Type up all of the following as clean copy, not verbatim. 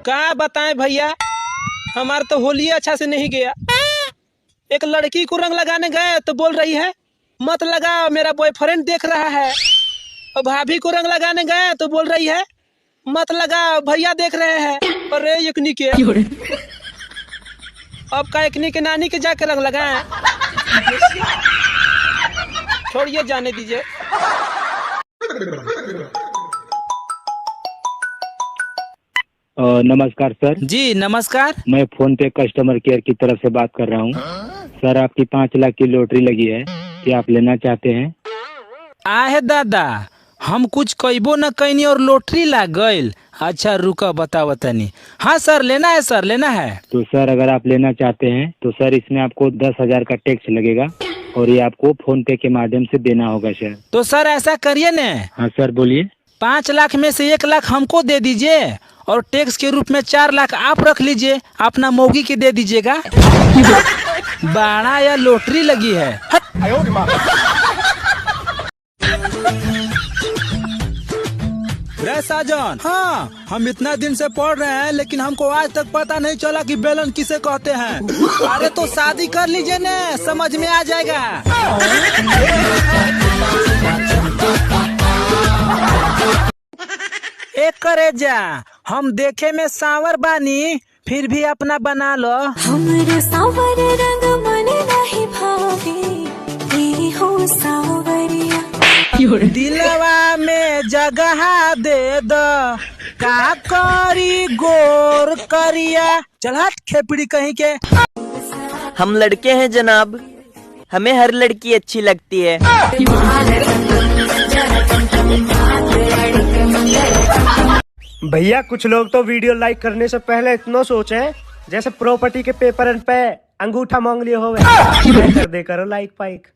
क्या बताएं भैया, हमारा तो होली अच्छा से नहीं गया। एक लड़की को रंग लगाने गए तो बोल रही है मत लगाओ, मेरा बॉयफ्रेंड देख रहा है। और भाभी को रंग लगाने गए तो बोल रही है मत लगाओ, भैया देख रहे हैं। अरे एकनी के अब का एकनी के नानी के जाके रंग लगाए। छोड़िए, जाने दीजिए। नमस्कार सर। जी नमस्कार। मैं फोन पे कस्टमर केयर की तरफ से बात कर रहा हूँ। सर आपकी 5 लाख की लॉटरी लगी है, क्या आप लेना चाहते हैं? आहे दादा, हम कुछ कहबो न कहनी और लॉटरी लाग गइल। अच्छा रुका बताओ तनी। हाँ सर लेना है, सर लेना है। तो सर अगर आप लेना चाहते हैं तो सर इसमें आपको 10,000 का टैक्स लगेगा और ये आपको फोन पे के माध्यम से देना होगा सर। तो सर ऐसा करिए न। हाँ सर बोलिए। 5 लाख में से 1 लाख हमको दे दीजिए और टैक्स के रूप में 4 लाख आप रख लीजिए, अपना मौगी के दे दीजिएगा। बाड़ा या लॉटरी लगी है। रे साजन, हाँ हम इतना दिन से पढ़ रहे हैं लेकिन हमको आज तक पता नहीं चला कि बेलन किसे कहते हैं। अरे तो शादी कर लीजिए न, समझ में आ जाएगा। एक करे जा, हम देखे में सांवर बानी फिर भी अपना बना लो। हमरे सांवर रंग मन नहीं भावे, हो सांवरिया दिलवा में जगह दे दो, का करी गोर करिया। चल हट खेपड़ी कहीं के। हम लड़के हैं जनाब, हमें हर लड़की अच्छी लगती है। भैया कुछ लोग तो वीडियो लाइक करने से पहले इतना सोचे जैसे प्रॉपर्टी के पेपर पे अंगूठा मांग लिए हो। कर दे करो लाइक पाइक।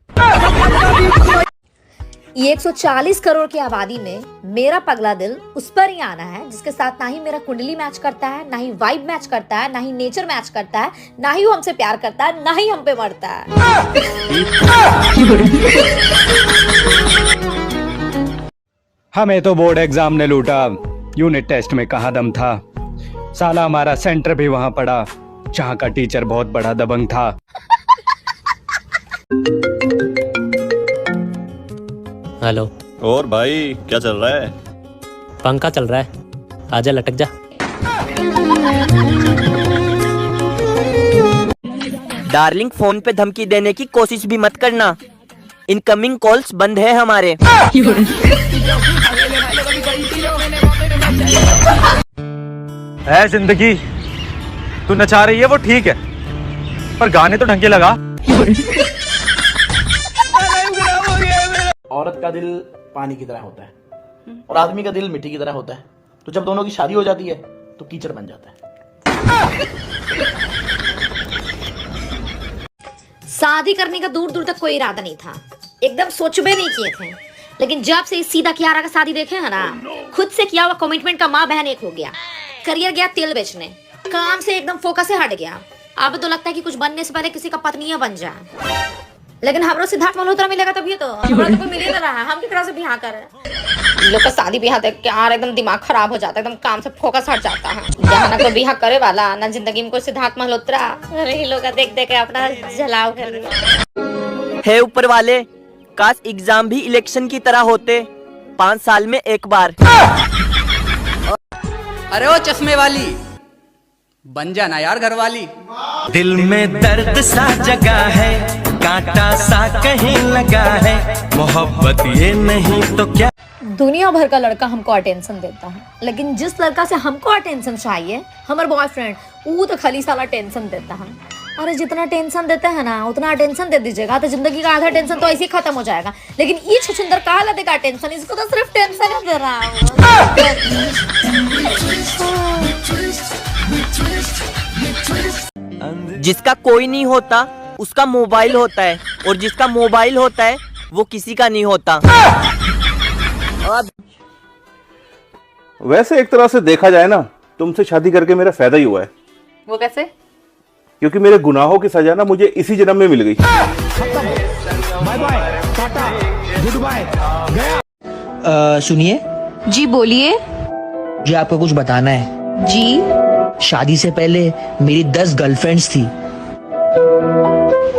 ये 140 करोड़ की आबादी में मेरा पगला दिल उस पर ही आना है जिसके साथ ना ही मेरा कुंडली मैच करता है, ना ही वाइब मैच करता है, ना ही नेचर मैच करता है, ना ही वो हमसे प्यार करता है, ना ही हम पे मरता है। हमें तो बोर्ड एग्जाम ने लूटा, यूनिट टेस्ट में कहाँ दम था। साला हमारा सेंटर भी वहां पड़ा जहाँ का टीचर बहुत बड़ा दबंग था। हेलो। और भाई क्या चल रहा है? पंखा चल रहा है, आजा लटक जा। डार्लिंग फोन पे धमकी देने की कोशिश भी मत करना, इनकमिंग कॉल्स बंद है हमारे। है जिंदगी, तू नचा रही है वो ठीक है, पर गाने तो ढंग के लगा। औरत का दिल पानी की तरह होता है और आदमी का दिल मिट्टी की तरह होता है। तो जब दोनों की शादी हो जाती है तो कीचड़ बन जाता है। शादी करने का दूर दूर तक कोई इरादा नहीं था, एकदम सोचबे नहीं किए थे। लेकिन जब से सीधा कियारा का शादी देखे है ना, खुद से किया हुआ कमिटमेंट का माँ बहन एक हो गया। करियर गया तेल बेचने, काम से एकदम फोकस से हट गया। अब तो लगता है कि कुछ बनने से पहले किसी का पत्नी बन जाए। लेकिन हमरो सिद्धार्थ मल्होत्रा मिलेगा तभी तो, हमरा तो कोई मिल ही नहीं रहा है। हम किस तरह से बिहार कर रहे हैं? इन लोग का शादी ब्याह देख के यार एकदम दिमाग खराब हो जाता है, एकदम काम से फोकस हट जाता है। यहाँ ना कोई बिहार करे वाला, ना जिंदगी में कोई सिद्धार्थ मल्होत्रा। अरे इन लोग का देख देख के अपना जलाव कर रहे हे ऊपर वाले, काश एग्जाम भी इलेक्शन की तरह होते, 5 साल में एक बार। अरे ओ चश्मे वाली, बन जाना यार घर वाली। दिल में दर्द सा जगा है, कांटा सा कहीं लगा है, मोहब्बत ये नहीं तो क्या। दुनिया भर का लड़का हमको अटेंशन देता है, लेकिन जिस लड़का से हमको अटेंशन चाहिए, हमारा बॉयफ्रेंड, वो तो खाली साला टेंशन देता है। अरे जितना टेंशन देते हैं ना उतना अटेंशन दे दीजिएगा तो जिंदगी का आधा टेंशन तो ऐसे ही खत्म हो जाएगा। लेकिन ये छुछुंदर कहाँ देगा टेंशन, इसको तो सिर्फ टेंशन ही दे रहा हूँ। जिसका कोई नहीं होता उसका मोबाइल होता है, और जिसका मोबाइल होता है वो किसी का नहीं होता। वैसे एक तरह से देखा जाए ना, तुमसे शादी करके मेरा फायदा ही हुआ है। वो कैसे? क्योंकि मेरे गुनाहों की सजा ना मुझे इसी जन्म में मिल गई। Bye bye, tata, good bye. सुनिए। जी बोलिए। जी आपको कुछ बताना है। जी शादी से पहले मेरी 10 गर्लफ्रेंड्स थी।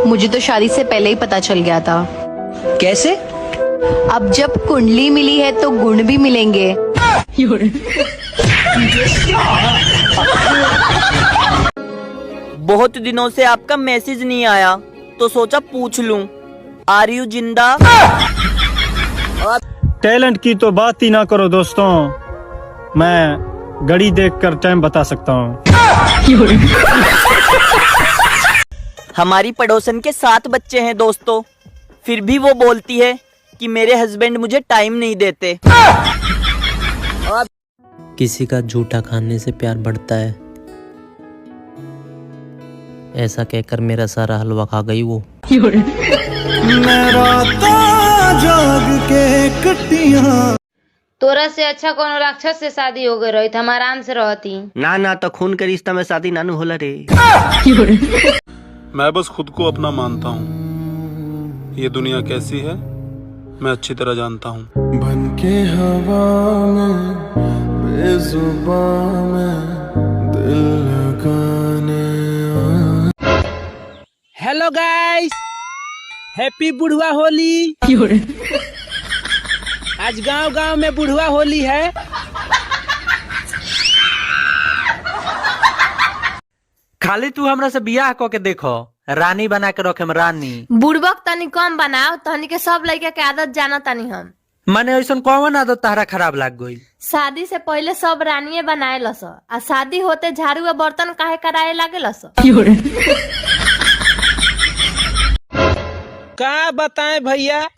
मुझे तो शादी से पहले ही पता चल गया था। कैसे? अब जब कुंडली मिली है तो गुण भी मिलेंगे। बहुत दिनों से आपका मैसेज नहीं आया तो सोचा पूछ लूं, आर यू जिंदा? टैलेंट की तो बात ही ना करो दोस्तों, मैं घड़ी देखकर टाइम बता सकता हूँ। हमारी पड़ोसन के 7 बच्चे हैं दोस्तों, फिर भी वो बोलती है कि मेरे हस्बैंड मुझे टाइम नहीं देते। किसी का झूठा खाने से प्यार बढ़ता है, ऐसा कहकर मेरा सारा हलवा खा गई वो। तोरा से अच्छा कोनो राक्षस से शादी हो गई रही, हम आराम से रहती। ना तो खून के रिश्ता में शादी नानू होला रे। मैं बस खुद को अपना मानता हूँ, ये दुनिया कैसी है मैं अच्छी तरह जानता हूँ। बन के हवा में बेजुबान में दिल लगाने। हेलो गाइस, हैप्पी बुढ़वा होली। आज गांव गांव में बुढ़वा होली है। खाली तू हमरा से बियाह क के देखो, रानी बना के रखे रानी। बुड़बक तनी कम बनाओ, तनी के सब लड़के के आदत जाना तनी हम। माने ऐसा कौन आदत तारा खराब लाग गई? शादी से पहले सब रानिये बनाए लस, आ शादी होते झाड़ू और बर्तन काहे कराए लागे लस। क्या बताएं भैया,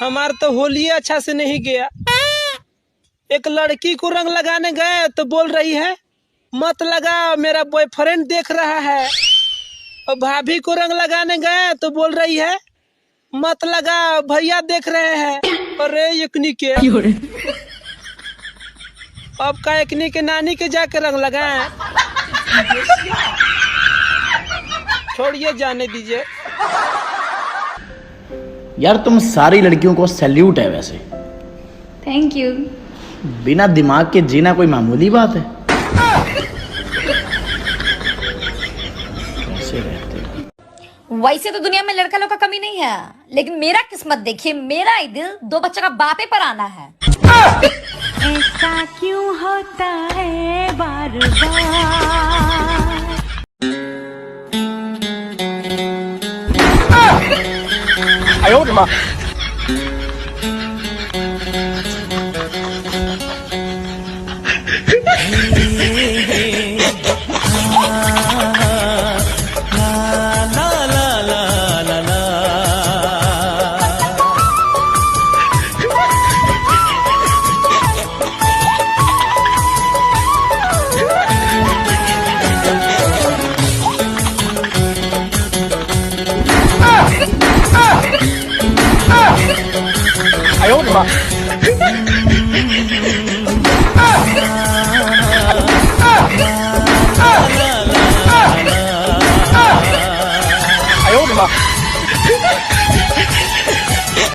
हमार तो होली अच्छा से नहीं गया। एक लड़की को रंग लगाने गए तो बोल रही है मत लगा, मेरा बॉयफ्रेंड देख रहा है। और भाभी को रंग लगाने गए तो बोल रही है मत लगा, भैया देख रहे हैं। अरे यकनी के अब का यकनी के नानी के जाके रंग लगाएं। छोड़िए, जाने दीजिए। यार तुम सारी लड़कियों को सैल्यूट है वैसे। Thank you. बिना दिमाग के जीना कोई मामूली बात है? कैसे रहते हो? वैसे तो दुनिया में लड़का लोग का कमी नहीं है, लेकिन मेरा किस्मत देखिए, मेरा ही दिल 2 बच्चों का बापे पर आना है। ऐसा क्यों होता है बार बार। आयो रे माँ। आयो रे माँ।